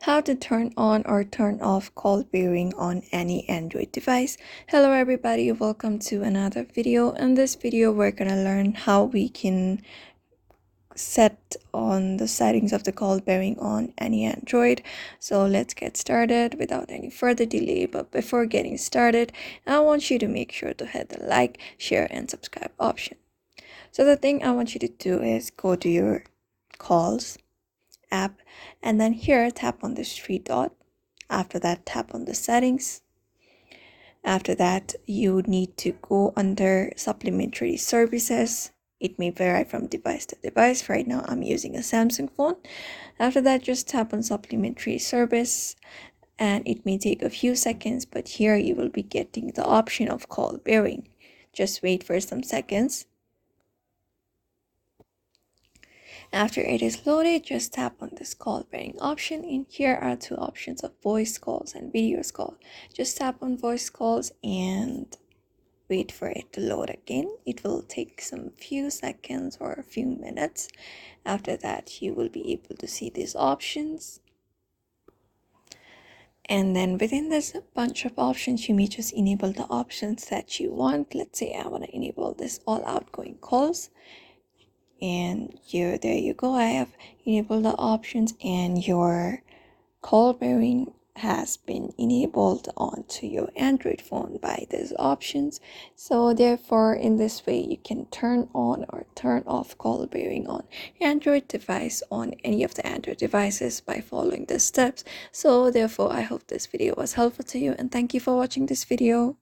How to turn on or turn off call bearing on any Android device. Hello everybody, welcome to another video. In this video we're gonna learn how we can set on the settings of the call bearing on any Android. So let's get started without any further delay. But before getting started, I want you to make sure to hit the like, share and subscribe option. So the thing I want you to do is go to your calls app, and then here tap on this three dot. After that, tap on the settings. After that, you need to go under supplementary services. It may vary from device to device. Right now I'm using a Samsung phone. After that, just tap on supplementary service, and it may take a few seconds, but here you will be getting the option of call bearing. Just wait for some seconds. After it is loaded, just tap on this call bearing option, and here are two options of voice calls and video calls. Just tap on voice calls and wait for it to load again. It will take some few seconds or a few minutes. After that, you will be able to see these options. And then within this bunch of options, you may just enable the options that you want. Let's say I want to enable this all outgoing calls. And there you go, I have enabled the options and your call bearing has been enabled onto your Android phone by these options. So therefore, in this way you can turn on or turn off call bearing on Android device on any of the Android devices by following the steps. So therefore, I hope this video was helpful to you, and thank you for watching this video.